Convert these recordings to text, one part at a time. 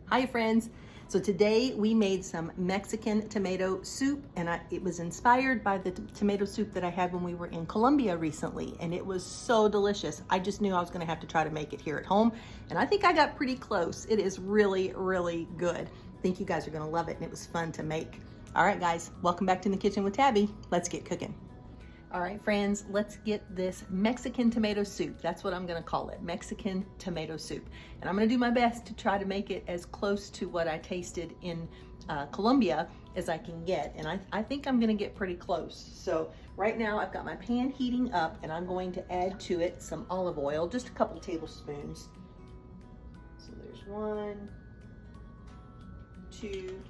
Hi friends. So today we made some Mexican tomato soup, and it was inspired by the tomato soup that I had when we were in Colombia recently, and it was so delicious. I just knew I was gonna have to try to make it here at home, and I think I got pretty close. It is really, really good. I think you guys are gonna love it, and it was fun to make. All right guys, welcome back to In the Kitchen with Tabby. Let's get cooking. All right, friends, let's get this Mexican tomato soup. That's what I'm gonna call it, Mexican tomato soup. And I'm gonna do my best to try to make it as close to what I tasted in Colombia as I can get. And I think I'm gonna get pretty close. So right now I've got my pan heating up, and I'm going to add to it some olive oil, just a couple tablespoons. So there's 1, 2,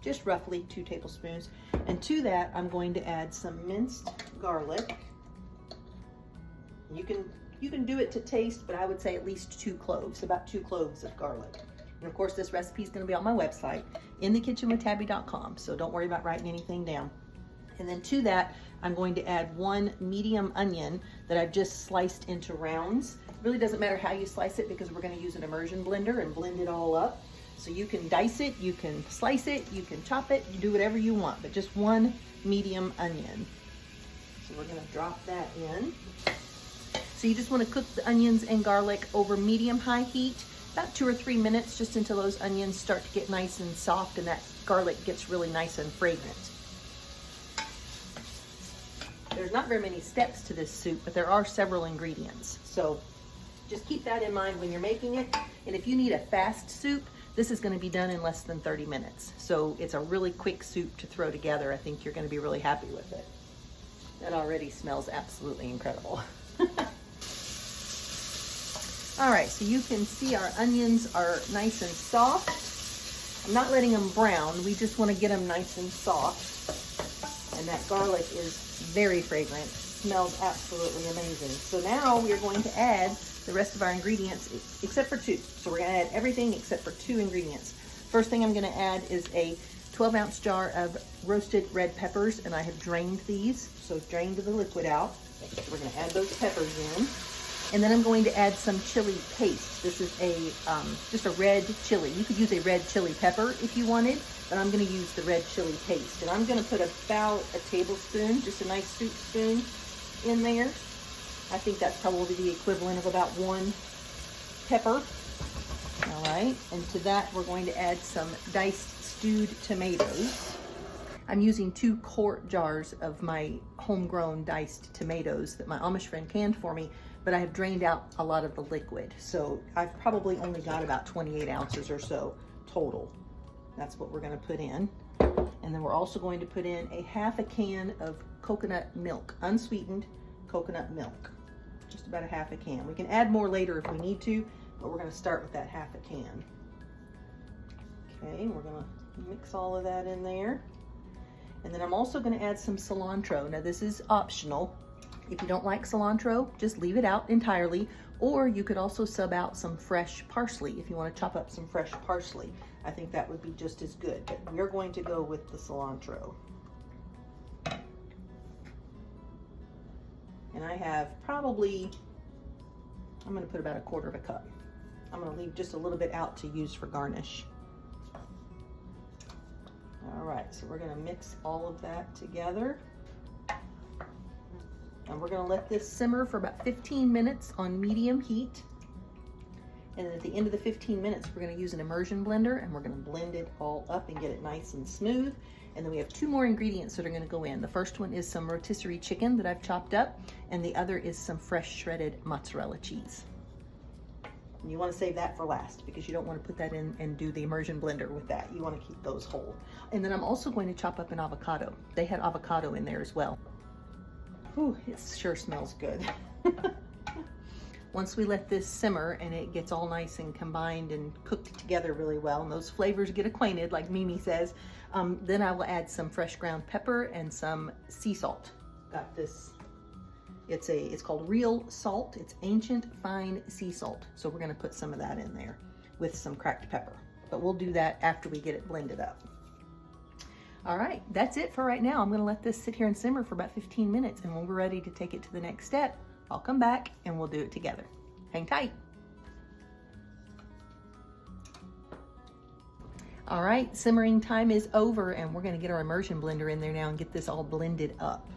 just roughly 2 tablespoons. And to that, I'm going to add some minced garlic. You can do it to taste, but I would say at least 2 cloves, about 2 cloves of garlic. And of course, this recipe is going to be on my website, inthekitchenwithtabby.com. So don't worry about writing anything down. And then to that, I'm going to add 1 medium onion that I've just sliced into rounds. It really doesn't matter how you slice it because we're going to use an immersion blender and blend it all up. So you can dice it, you can slice it, you can chop it, you do whatever you want, but just 1 medium onion. So we're gonna drop that in. So you just wanna cook the onions and garlic over medium-high heat, about 2 or 3 minutes, just until those onions start to get nice and soft and that garlic gets really nice and fragrant. There's not very many steps to this soup, but there are several ingredients. So just keep that in mind when you're making it. And if you need a fast soup, this is going to be done in less than 30 minutes. So it's a really quick soup to throw together. I think you're going to be really happy with it. That already smells absolutely incredible. All right, so you can see our onions are nice and soft. I'm not letting them brown. We just want to get them nice and soft. And that garlic is very fragrant. Smells absolutely amazing. So now we are going to add the rest of our ingredients except for 2. So we're gonna add everything except for 2 ingredients. First thing I'm gonna add is a 12-ounce jar of roasted red peppers, and I have drained these, so drained the liquid out. So we're gonna add those peppers in. And then I'm going to add some chili paste. This is just a red chili. You could use a red chili pepper if you wanted, but I'm gonna use the red chili paste. And I'm gonna put about a tablespoon, just a nice soup spoon in there. I think that's probably the equivalent of about 1 pepper. All right, and to that we're going to add some diced stewed tomatoes. I'm using 2 quart jars of my homegrown diced tomatoes that my Amish friend canned for me, but I have drained out a lot of the liquid. So I've probably only got about 28 ounces or so total. That's what we're gonna put in. And then we're also going to put in a half a can of coconut milk, unsweetened coconut milk. Just about a half a can. We can add more later if we need to, but we're gonna start with that half a can. Okay, we're gonna mix all of that in there. And then I'm also gonna add some cilantro. Now this is optional. If you don't like cilantro, just leave it out entirely, or you could also sub out some fresh parsley if you wanna chop up some fresh parsley. I think that would be just as good, but we're going to go with the cilantro. And I have probably, I'm gonna put about a 1/4 cup. I'm gonna leave just a little bit out to use for garnish. All right, so we're gonna mix all of that together. And we're gonna let this simmer for about 15 minutes on medium heat. And then at the end of the 15 minutes, we're gonna use an immersion blender, and we're gonna blend it all up and get it nice and smooth. And then we have 2 more ingredients that are gonna go in. The first one is some rotisserie chicken that I've chopped up, and the other is some fresh shredded mozzarella cheese. And you wanna save that for last because you don't wanna put that in and do the immersion blender with that. You wanna keep those whole. And then I'm also going to chop up an avocado. They had avocado in there as well. Whew, it sure smells good. Once we let this simmer and it gets all nice and combined and cooked together really well, and those flavors get acquainted, like Mimi says, then I will add some fresh ground pepper and some sea salt. Got this, it's called real salt. It's ancient fine sea salt. So we're gonna put some of that in there with some cracked pepper. But we'll do that after we get it blended up. All right, that's it for right now. I'm gonna let this sit here and simmer for about 15 minutes, and when we're ready to take it to the next step, I'll come back and we'll do it together. Hang tight. All right, simmering time is over, and we're gonna get our immersion blender in there now and get this all blended up.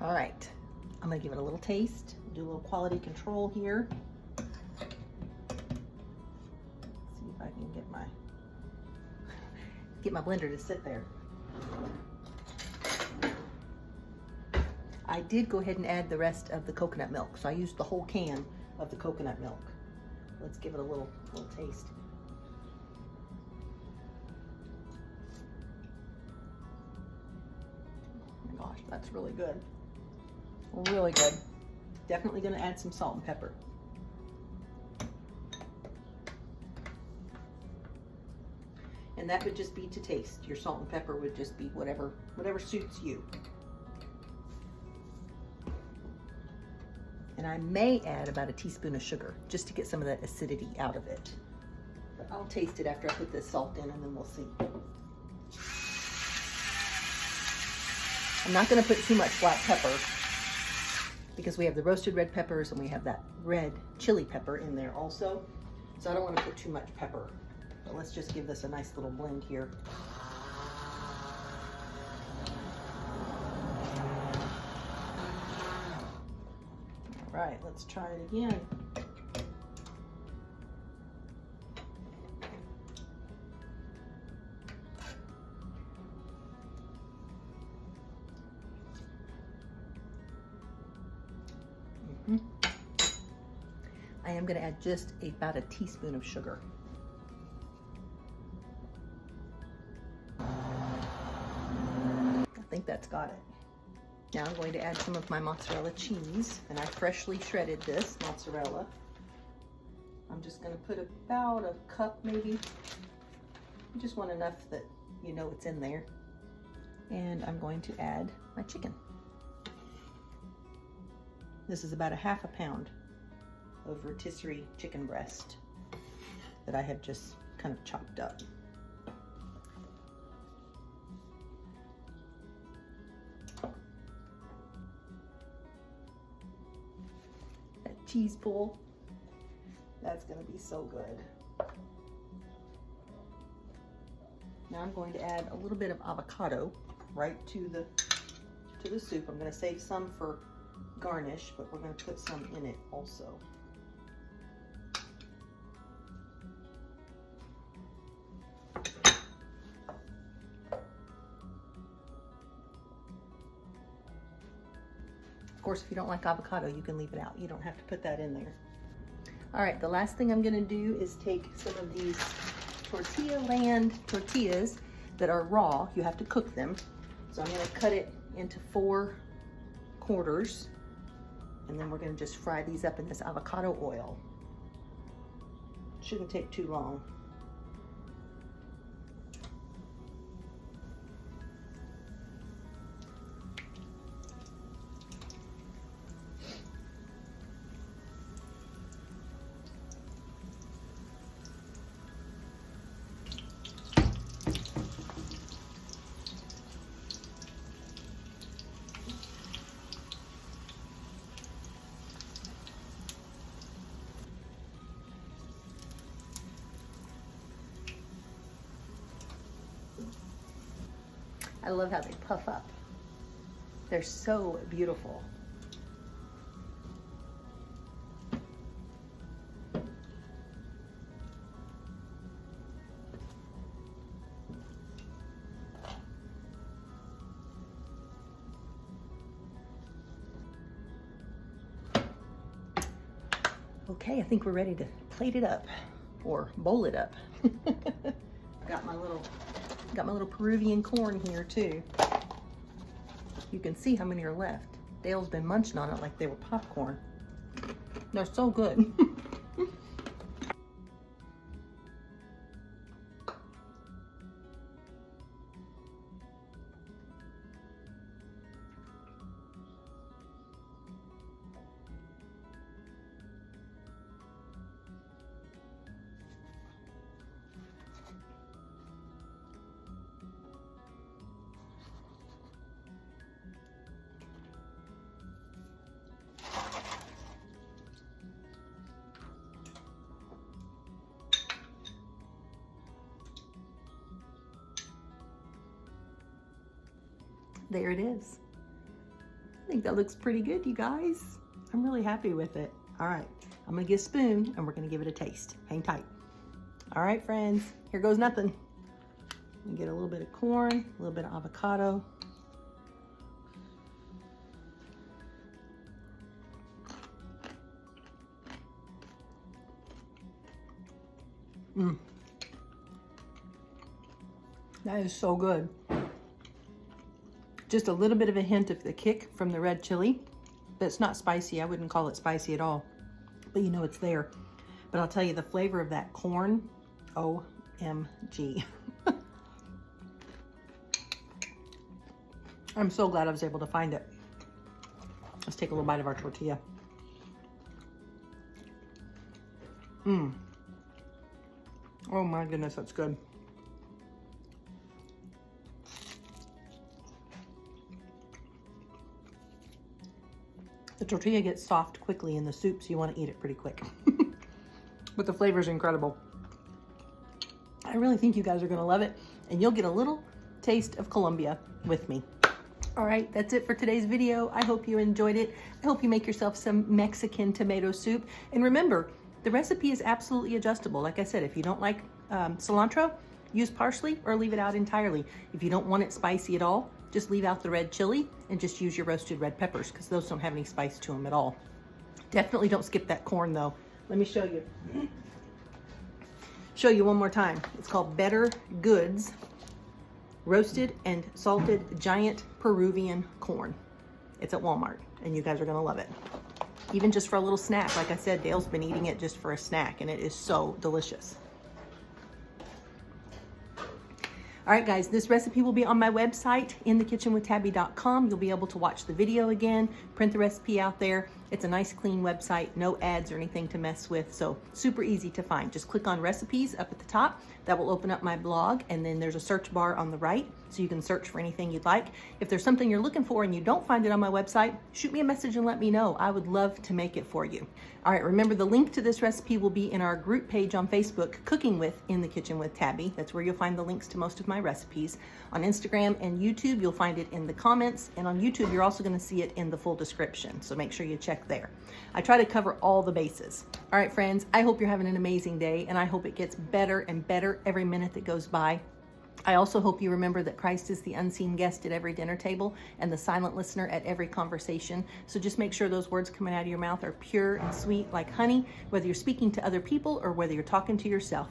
All right, I'm gonna give it a little taste, do a little quality control here. See if I can get my blender to sit there. I did go ahead and add the rest of the coconut milk, so I used the whole can of the coconut milk. Let's give it a little taste. Oh my gosh, that's really good. Really good. Definitely gonna add some salt and pepper. And that would just be to taste. Your salt and pepper would just be whatever suits you. And I may add about a teaspoon of sugar just to get some of that acidity out of it. But I'll taste it after I put this salt in, and then we'll see. I'm not gonna put too much black pepper because we have the roasted red peppers and we have that red chili pepper in there also. So I don't want to put too much pepper. But let's just give this a nice little blend here. All right, let's try it again. I am going to add just about a teaspoon of sugar. I think that's got it. Now I'm going to add some of my mozzarella cheese, and I freshly shredded this mozzarella. I'm just going to put about a cup maybe. I just want enough that you know it's in there. And I'm going to add my chicken. This is about a half a pound of rotisserie chicken breast that I have just kind of chopped up. That cheese pull, that's gonna be so good. Now I'm going to add a little bit of avocado right to the soup. I'm gonna save some for garnish, but we're gonna put some in it also. Of course, if you don't like avocado, you can leave it out. You don't have to put that in there. All right, the last thing I'm gonna do is take some of these Tortilla Land tortillas that are raw. You have to cook them. So I'm gonna cut it into 4 quarters, and then we're gonna just fry these up in this avocado oil. Shouldn't take too long. I love how they puff up. They're so beautiful. Okay, I think we're ready to plate it up or bowl it up. Got my little Peruvian corn here too. You can see how many are left. Dale's been munching on it like they were popcorn. They're so good. there it is. I think that looks pretty good, you guys. I'm really happy with it. All right, I'm gonna get a spoon and we're gonna give it a taste. Hang tight. All right, friends, here goes nothing. Get a little bit of corn, a little bit of avocado. That is so good. Just a little bit of a hint of the kick from the red chili, but it's not spicy. I wouldn't call it spicy at all, but you know it's there. But I'll tell you, the flavor of that corn, OMG. I'm so glad I was able to find it. Let's take a little bite of our tortilla. Oh my goodness, that's good. The tortilla gets soft quickly in the soup, so you want to eat it pretty quick. But the flavor is incredible. I really think you guys are going to love it, and you'll get a little taste of Colombia with me. All right, that's it for today's video. I hope you enjoyed it. I hope you make yourself some Mexican tomato soup. And remember, the recipe is absolutely adjustable. Like I said, if you don't like cilantro, use parsley or leave it out entirely. If you don't want it spicy at all, just leave out the red chili and just use your roasted red peppers, because those don't have any spice to them at all. Definitely don't skip that corn though. Let me show you. Show you one more time. It's called Better Goods Roasted and Salted Giant Peruvian Corn. It's at Walmart, and you guys are gonna love it. Even just for a little snack. Like I said, Dale's been eating it just for a snack, and it is so delicious. All right, guys, this recipe will be on my website, inthekitchenwithtabbi.com. You'll be able to watch the video again, print the recipe out there. It's a nice, clean website, no ads or anything to mess with, so super easy to find. Just click on recipes up at the top. That will open up my blog, and then there's a search bar on the right, so you can search for anything you'd like. If there's something you're looking for and you don't find it on my website, shoot me a message and let me know. I would love to make it for you. All right, remember the link to this recipe will be in our group page on Facebook, Cooking with In the Kitchen with Tabbi. That's where you'll find the links to most of my recipes. On Instagram and YouTube, you'll find it in the comments, and on YouTube, you're also gonna see it in the full description, so make sure you check there. I try to cover all the bases. All right, friends, I hope you're having an amazing day, and I hope it gets better and better every minute that goes by. I also hope you remember that Christ is the unseen guest at every dinner table and the silent listener at every conversation. So just make sure those words coming out of your mouth are pure and sweet like honey, whether you're speaking to other people or whether you're talking to yourself.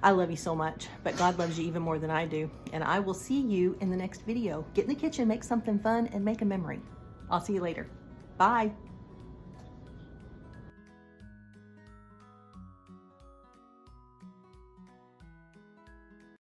I love you so much, but God loves you even more than I do. And I will see you in the next video. Get in the kitchen, make something fun, and make a memory. I'll see you later. Bye.